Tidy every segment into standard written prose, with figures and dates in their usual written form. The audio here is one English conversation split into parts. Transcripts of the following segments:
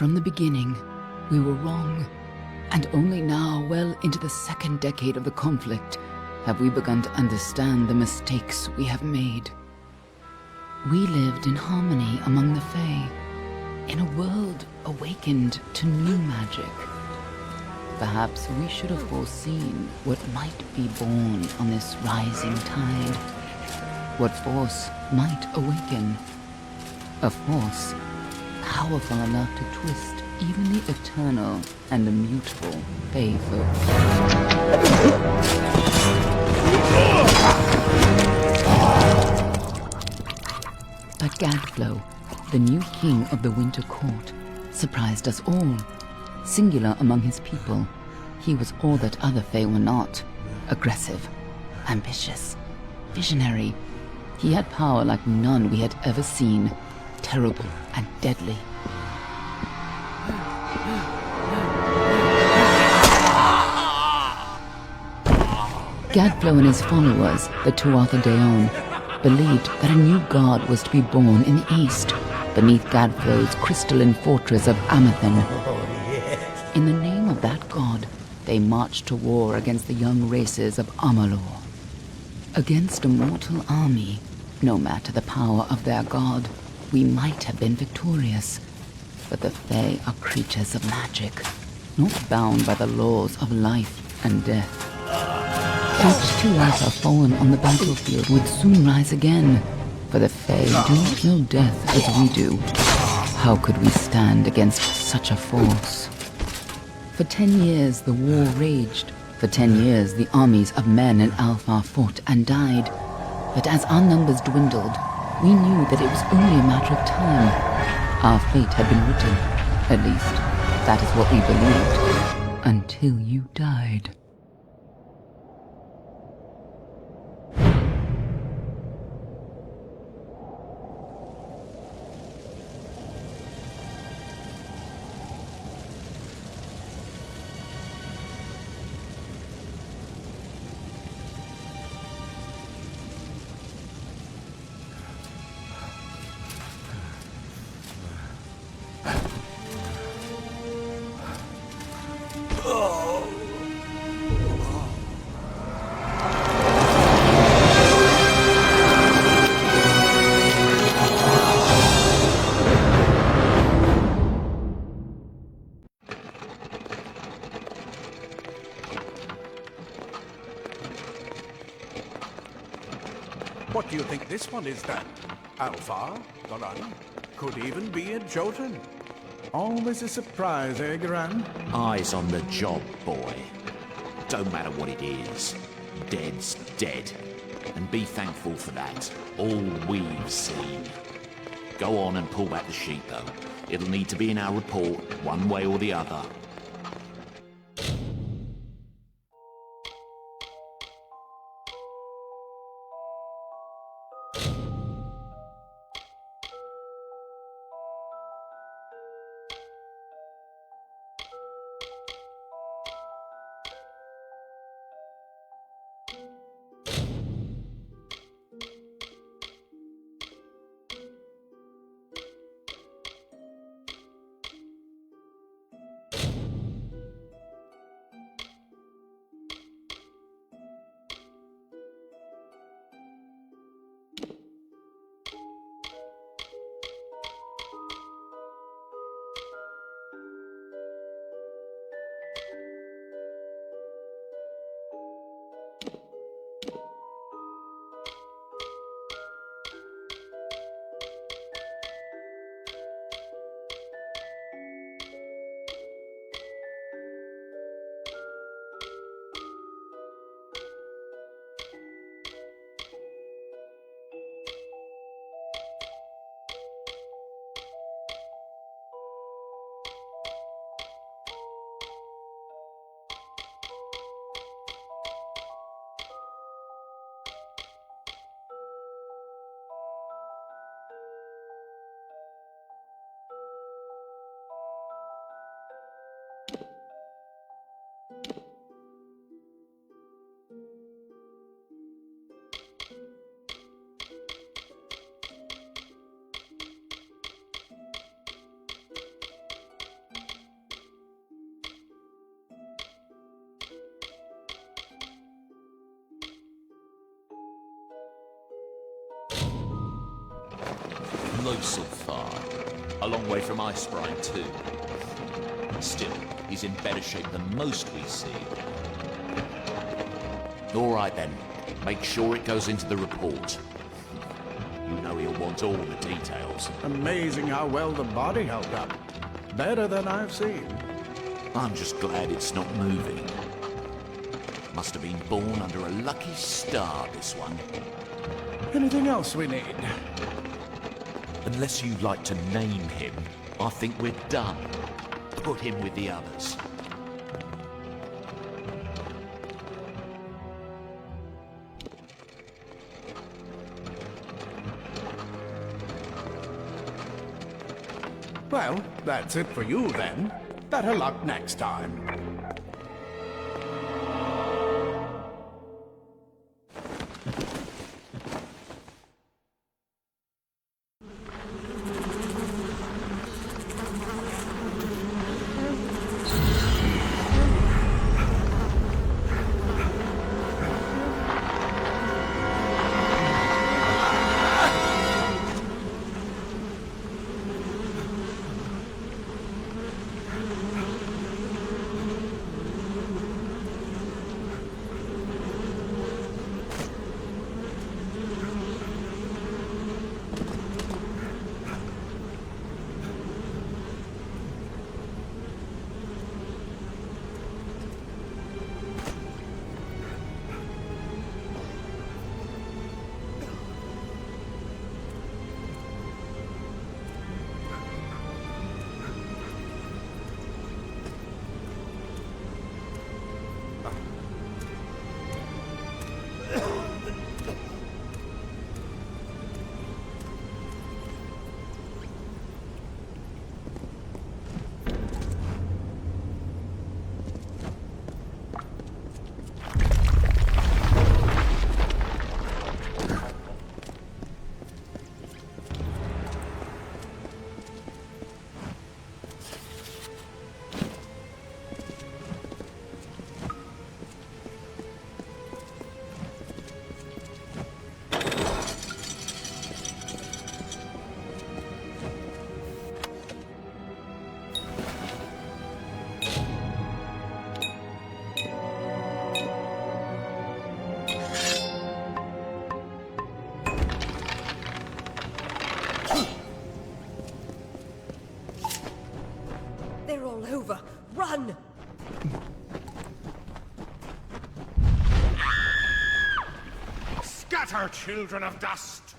From the beginning, we were wrong, and only now, well into the second decade of the conflict, have we begun to understand the mistakes we have made. We lived in harmony among the Fae, in a world awakened to new magic. Perhaps we should have foreseen what might be born on this rising tide. What force might awaken. A force powerful enough to twist even the eternal and immutable Fae folk. But Gadflow, the new king of the Winter Court, surprised us all. Singular among his people, he was all that other Fae were not. Aggressive, ambitious, visionary. He had power like none we had ever seen, terrible and deadly. Gadflow and his followers, the Tuatha Deon, believed that a new god was to be born in the east, beneath Gadflow's crystalline fortress of Amathen. In the name of that god, they marched to war against the young races of Amalur. Against a mortal army, no matter the power of their god, we might have been victorious. But the Fae are creatures of magic, not bound by the laws of life and death. Such to us are fallen on the battlefield would soon rise again, for the Fae do not know death as we do. How could we stand against such a force? For 10 years the war raged. For 10 years the armies of men and Alfar fought and died. But as our numbers dwindled, we knew that it was only a matter of time. Our fate had been written. At least, that is what we believed. Until you died. What do you think this one is then? Alpha, Garan, could even be a Jotun. Always a surprise, eh, Garan? Eyes on the job, boy. Don't matter what it is. Dead's dead. And be thankful for that. All we've seen. Go on and pull back the sheet, though. It'll need to be in our report, one way or the other. so far. A long way from Ice Brine, too. Still, he's in better shape than most we see. All right then. Make sure it goes into the report. You know he'll want all the details. Amazing how well the body held up. Better than I've seen. I'm just glad it's not moving. Must have been born under a lucky star, this one. Anything else we need? Unless you'd like to name him, I think we're done. Put him with the others. Well, that's it for you then. Better luck next time. They're all over. Run! Scatter, children of dust!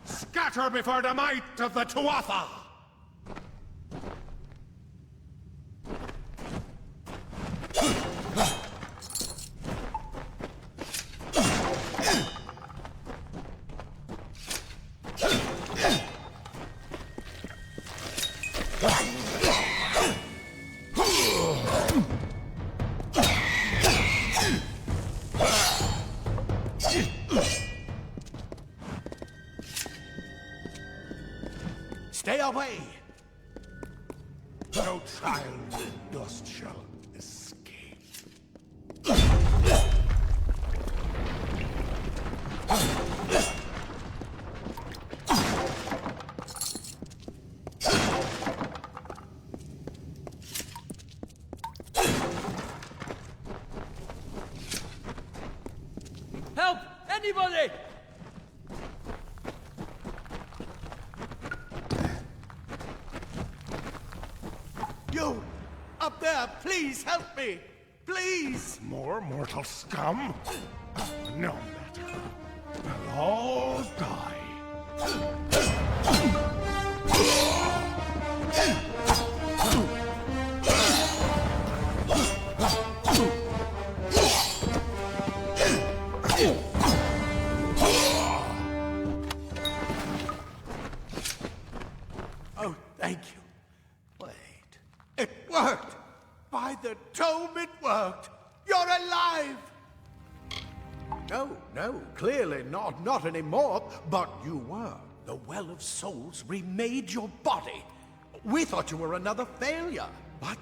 Scatter before the might of the Tuatha! Stay away! No child in dust shall escape. Help! Anybody! You! Up there! Please help me! Please! More mortal scum? No matter. They'll all die. Oh, thank you. Wait. It worked! By the tome, it worked! You're alive! No, clearly not anymore, but you were. The Well of Souls remade your body. We thought you were another failure, but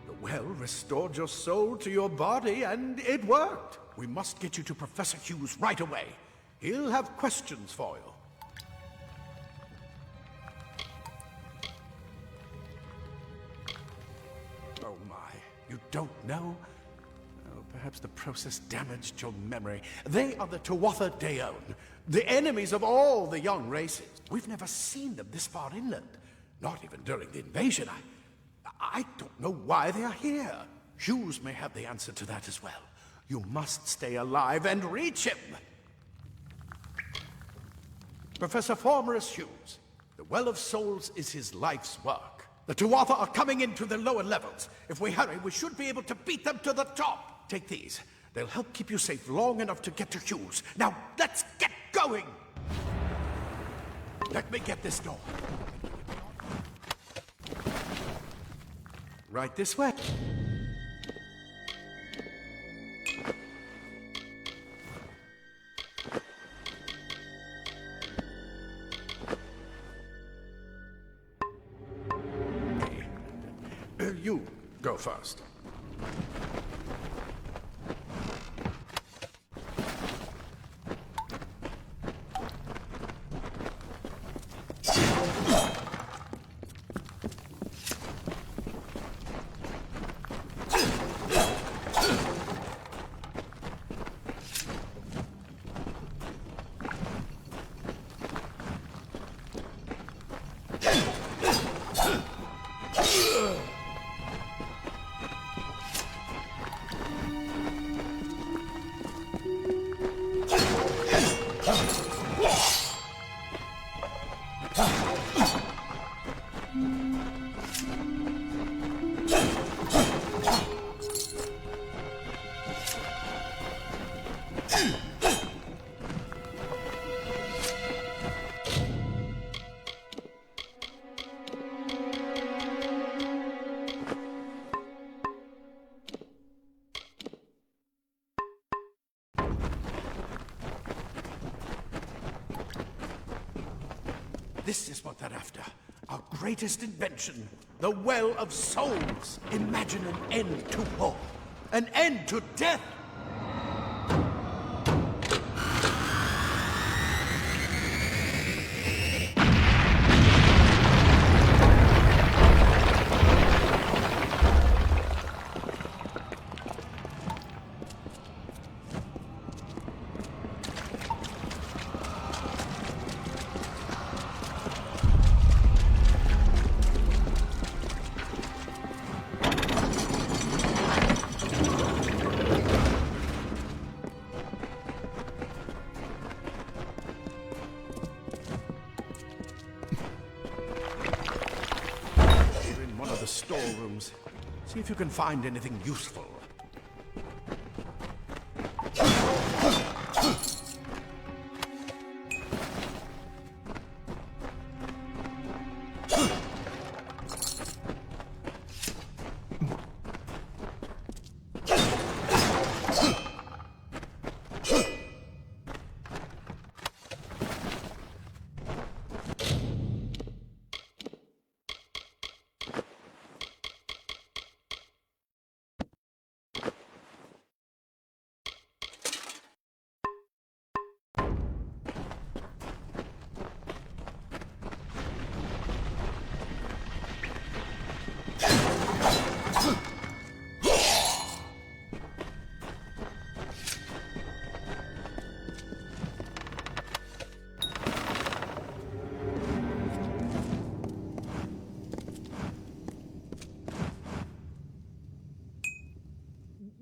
the well restored your soul to your body, and it worked. We must get you to Professor Hughes right away. He'll have questions for you. Oh my, you don't know? Oh, perhaps the process damaged your memory. They are the Tuatha Deon, the enemies of all the young races. We've never seen them this far inland, not even during the invasion. I don't know why they are here. Hughes may have the answer to that as well. You must stay alive and reach him. Professor Formorus Hughes, the Well of Souls is his life's work. The Tuatha are coming into the lower levels. If we hurry, we should be able to beat them to the top. Take these. They'll help keep you safe long enough to get to Hughes. Now, let's get going! Let me get this door. Right this way. You go first. This is what they're after. Our greatest invention. The Well of Souls. Imagine an end to war. An end to death. Storerooms. See if you can find anything useful.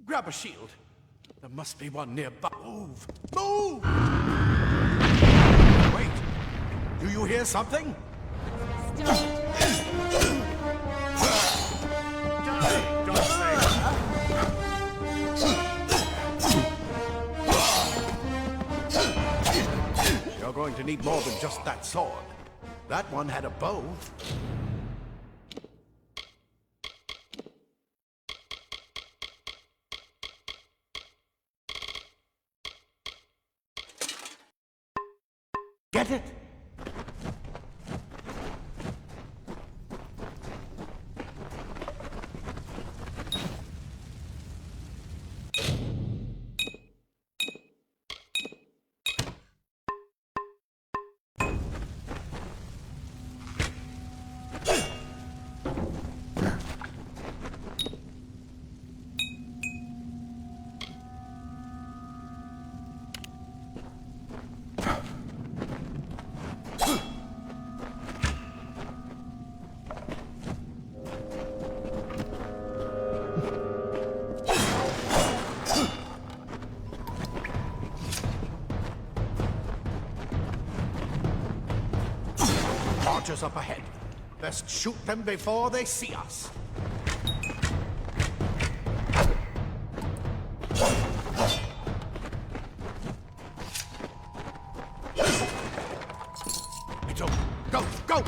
Grab a shield. There must be one nearby. Move! Move! Wait! Do you hear something? You're going to need more than just that sword. That one had a bow. Get it? archers up ahead. Best shoot them before they see us. It's over. Go, go!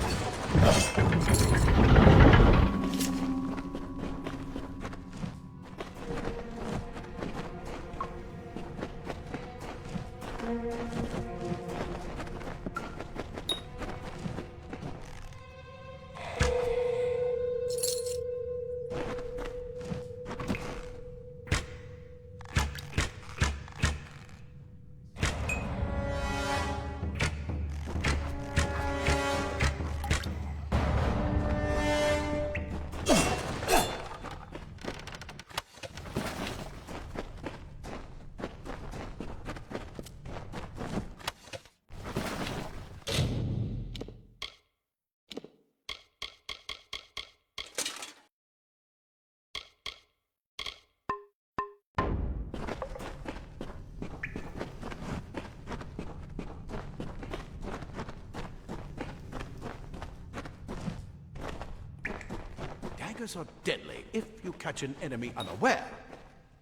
Daggers are deadly if you catch an enemy unaware.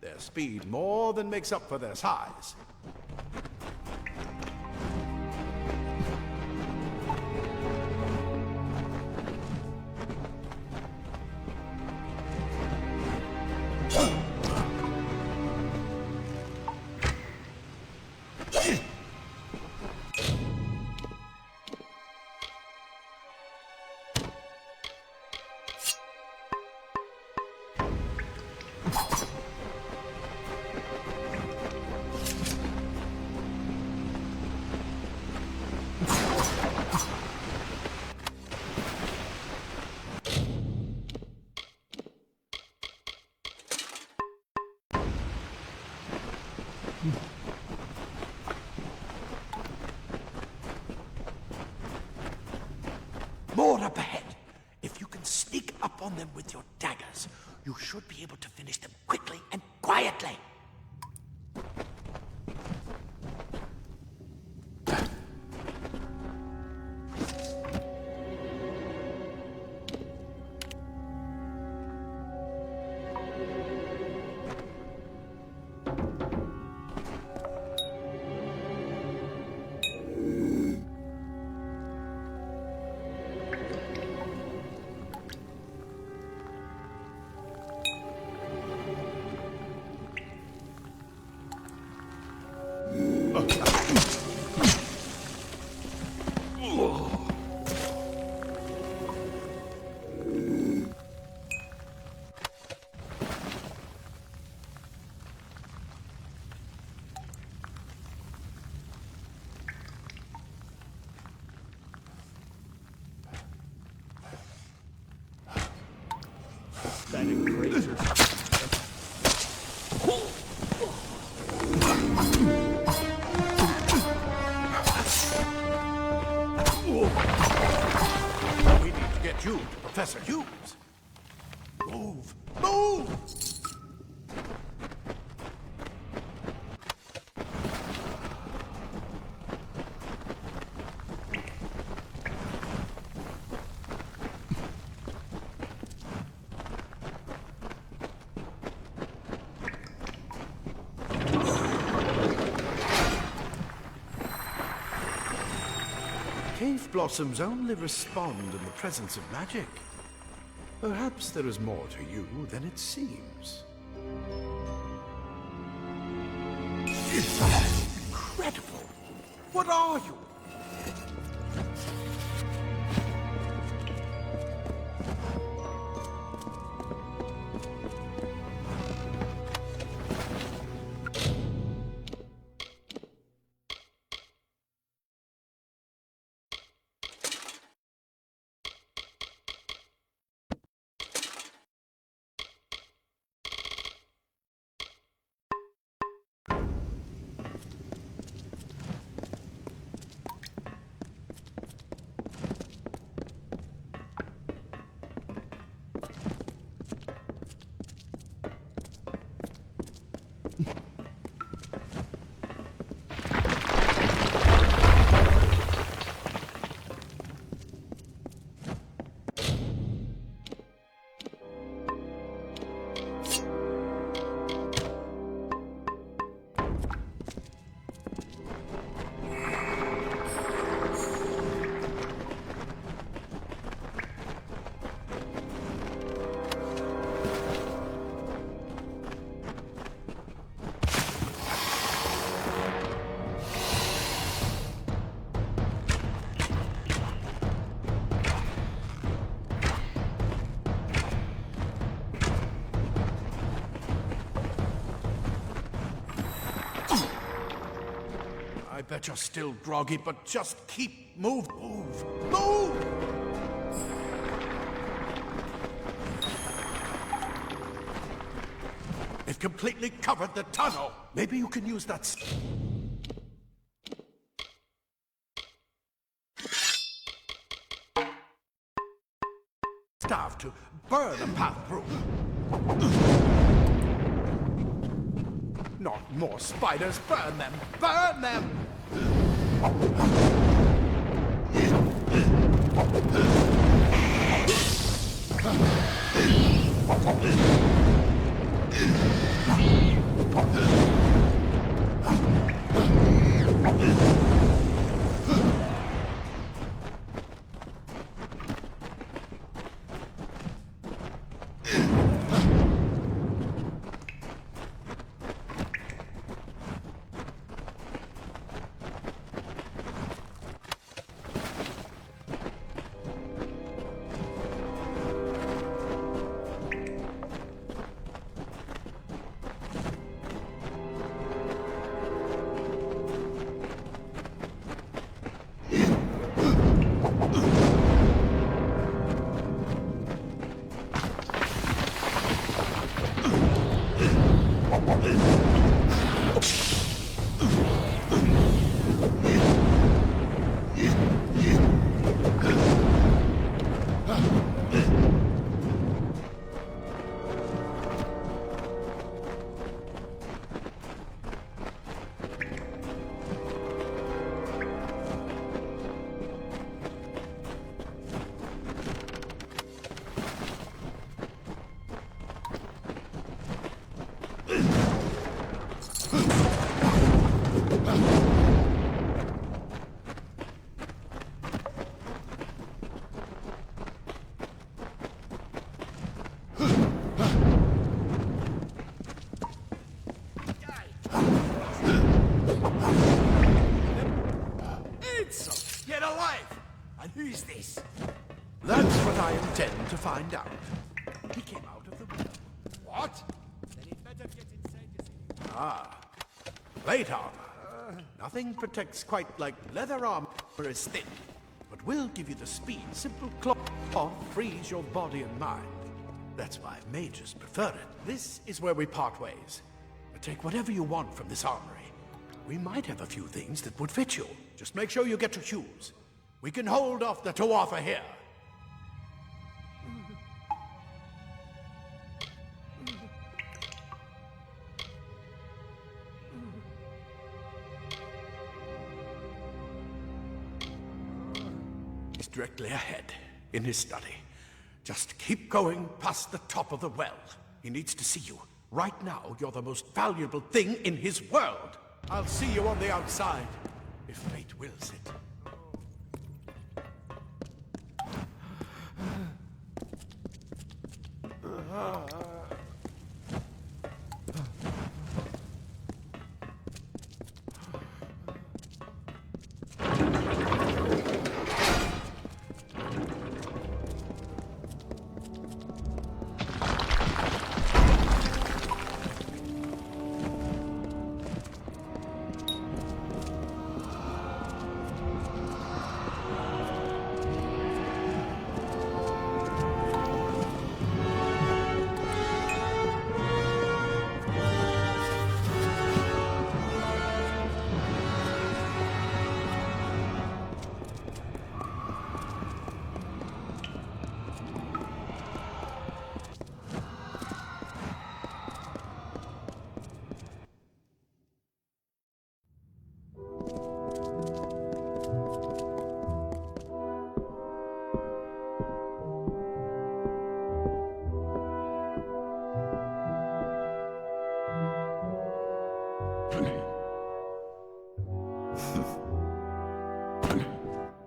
Their speed more than makes up for their size. More up ahead. If you can sneak up on them with your daggers, you should be able to finish them quickly and quietly. We need to get you to Professor Hughes. Move! Move! Cave blossoms only respond in the presence of magic. Perhaps there is more to you than it seems. Incredible! What are you? bet you're still groggy, but just keep move. Move! They've completely covered the tunnel. Maybe you can use that staff to burn a path through. Not more spiders. Burn them! Burn them! Who's this? That's what I intend to find out. He came out of the... What? Then he'd better get inside this. Ah. Plate armor. Nothing protects quite like leather armor is thin, but will give you the speed simple cloth frees your body and mind. That's why mages prefer it. This is where we part ways. But take whatever you want from this armory. We might have a few things that would fit you. Just make sure you get to choose. We can hold off the Tuatha here. He's directly ahead, in his study. Just keep going past the top of the well. He needs to see you. Right now, you're the most valuable thing in his world. I'll see you on the outside, if fate wills it.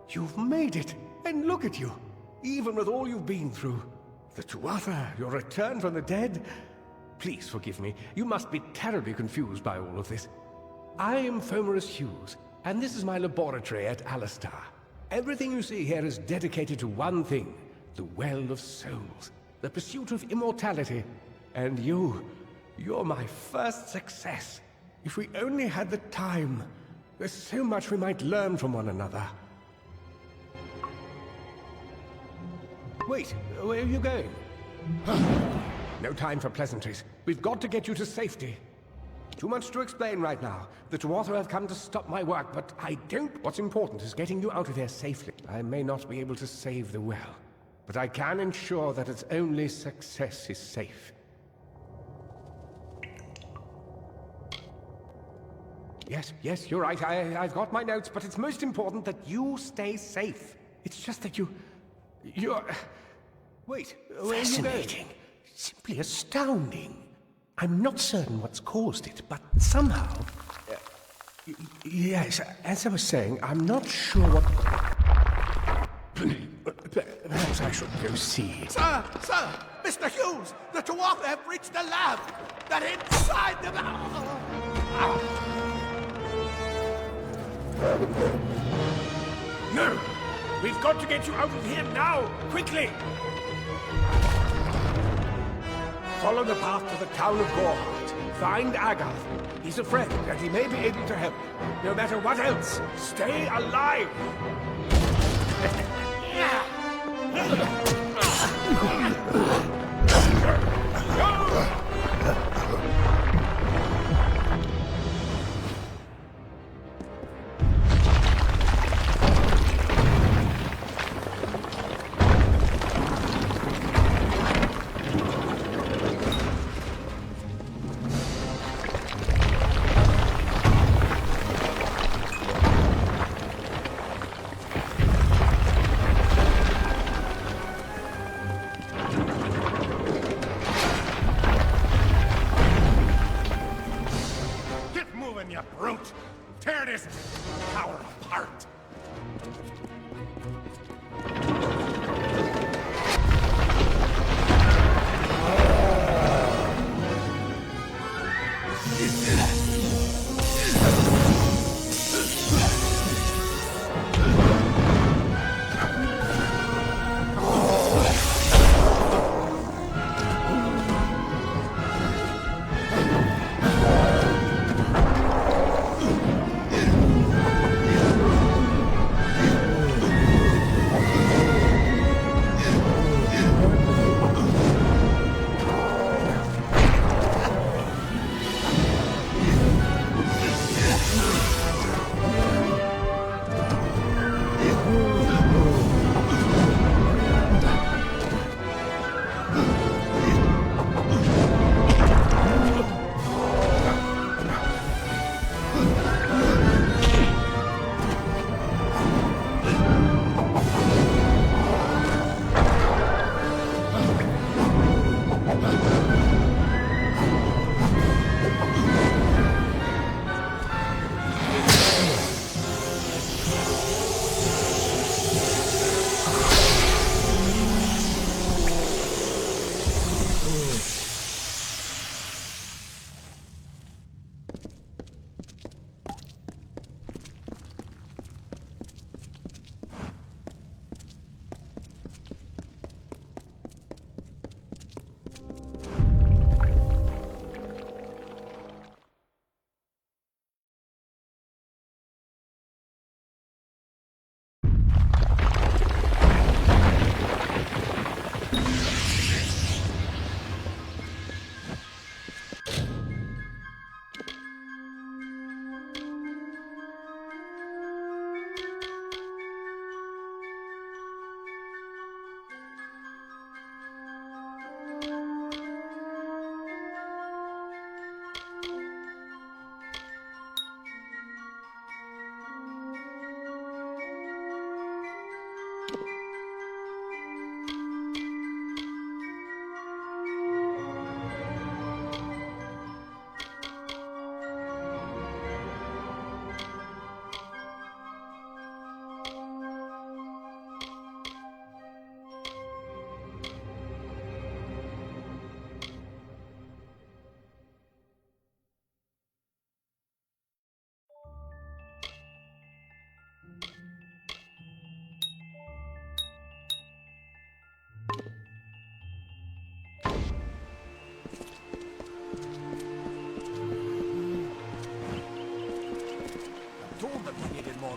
You've made it, and look at you. Even with all you've been through. The Tuatha, your return from the dead. Please forgive me. You must be terribly confused by all of this. I am Fomerus Hughes, and this is my laboratory at Alistar. Everything you see here is dedicated to one thing, the Well of Souls, the pursuit of immortality. And you're my first success. If we only had the time, There's so much we might learn from one another. Wait, where are you going? No time for pleasantries. We've got to get you to safety. Too much to explain right now. The Tuatha have come to stop my work, but I don't. What's important is getting you out of here safely. I may not be able to save the well, but I can ensure that its only success is safe. Yes, you're right. I've got my notes, but it's most important that you stay safe. It's just that you're... Wait, where are you going? Fascinating. Simply astounding. I'm not certain what's caused it, but somehow... Yes, as I was saying, I'm not sure what... Perhaps I should go see. Sir! Mr. Hughes! The Tuatha have reached the lab! They're inside the... No! We've got to get you out of here now! Quickly! Follow the path to the town of Gorhart. Find Agath. He's a friend, and he may be able to help. No matter what else, stay alive!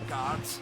guards.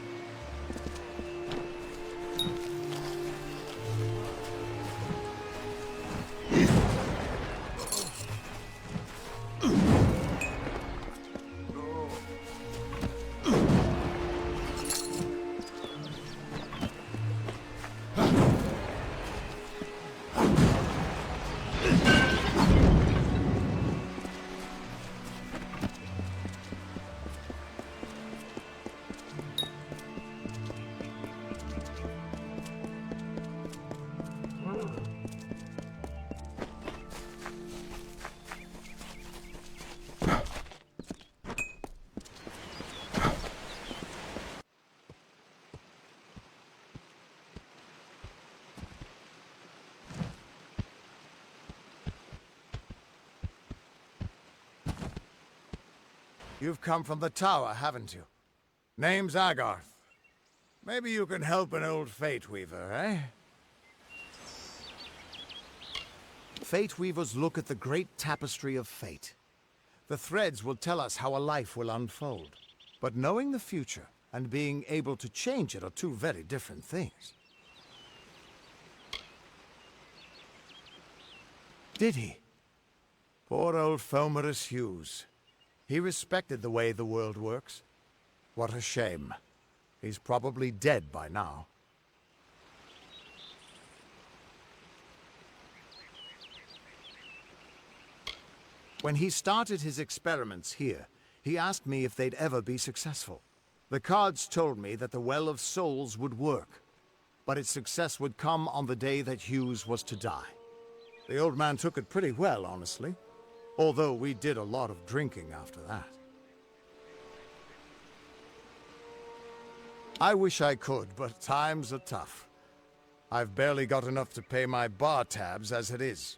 You've come from the tower, haven't you? Name's Agarth. Maybe you can help an old Fate Weaver, eh? Fate Weavers look at the great tapestry of fate. The threads will tell us how a life will unfold. But knowing the future and being able to change it are two very different things. Did he? Poor old Fomerus Hughes. He respected the way the world works. What a shame. He's probably dead by now. When he started his experiments here, he asked me if they'd ever be successful. The cards told me that the Well of Souls would work, but its success would come on the day that Hughes was to die. The old man took it pretty well, honestly. Although we did a lot of drinking after that. I wish I could, but times are tough. I've barely got enough to pay my bar tabs as it is.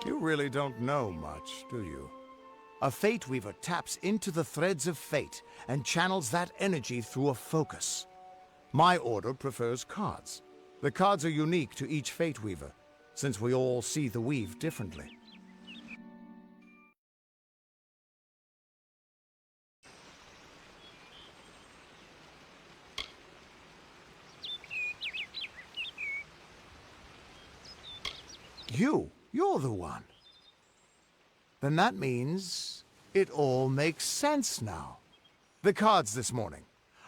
You really don't know much, do you? A Fate Weaver taps into the threads of fate and channels that energy through a focus. My order prefers cards. The cards are unique to each Fate Weaver, since we all see the weave differently. You're the one. Then that means it all makes sense now. The cards this morning.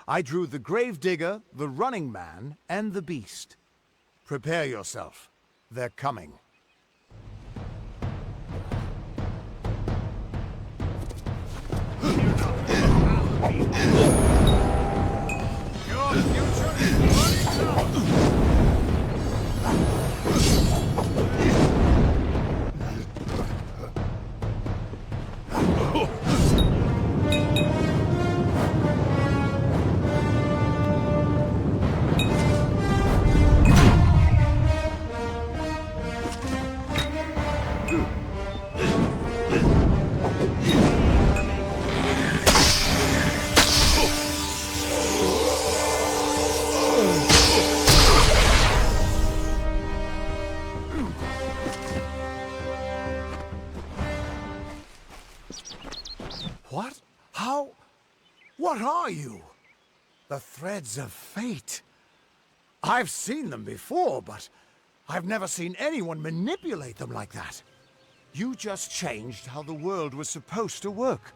I drew the Gravedigger, the Running Man, and the Beast. Prepare yourself. They're coming. Your future is running out! What? How? What are you? The threads of fate. I've seen them before, but I've never seen anyone manipulate them like that. You just changed how the world was supposed to work.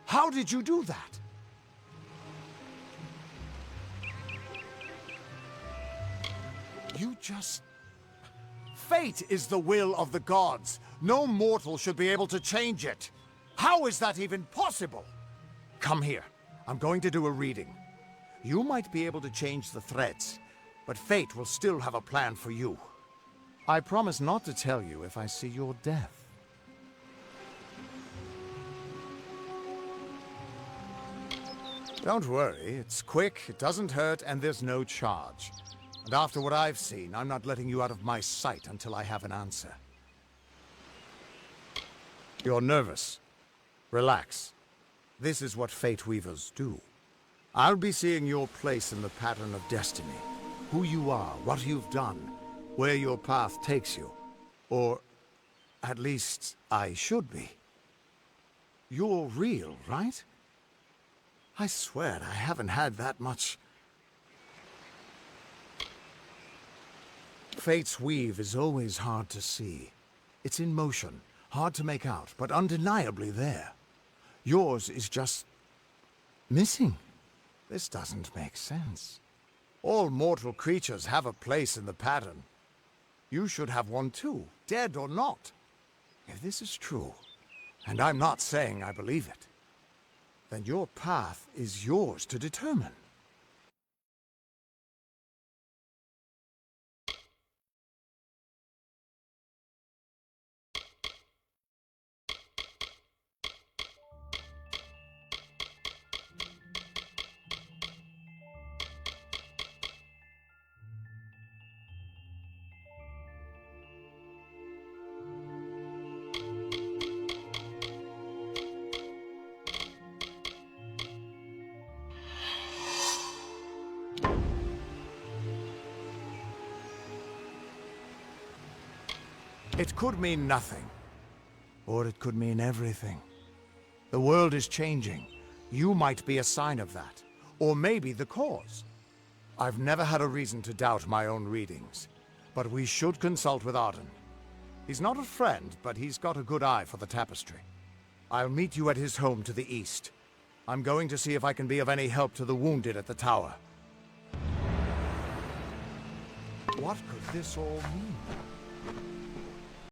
How did you do that? You just... Fate is the will of the gods. No mortal should be able to change it. How is that even possible? Come here. I'm going to do a reading. You might be able to change the threads, but fate will still have a plan for you. I promise not to tell you if I see your death. Don't worry, it's quick, it doesn't hurt, and there's no charge. And after what I've seen, I'm not letting you out of my sight until I have an answer. You're nervous. Relax. This is what Fate Weavers do. I'll be seeing your place in the pattern of destiny. Who you are, what you've done, where your path takes you. Or, at least, I should be. You're real, right? I swear I haven't had that much. Fate's weave is always hard to see. It's in motion, hard to make out, but undeniably there. Yours is just missing. This doesn't make sense. All mortal creatures have a place in the pattern. You should have one too, dead or not. If this is true, and I'm not saying I believe it, then your path is yours to determine. It could mean nothing, or it could mean everything. The world is changing. You might be a sign of that, or maybe the cause. I've never had a reason to doubt my own readings, but we should consult with Arden. He's not a friend, but he's got a good eye for the tapestry. I'll meet you at his home to the east. I'm going to see if I can be of any help to the wounded at the tower. What could this all mean?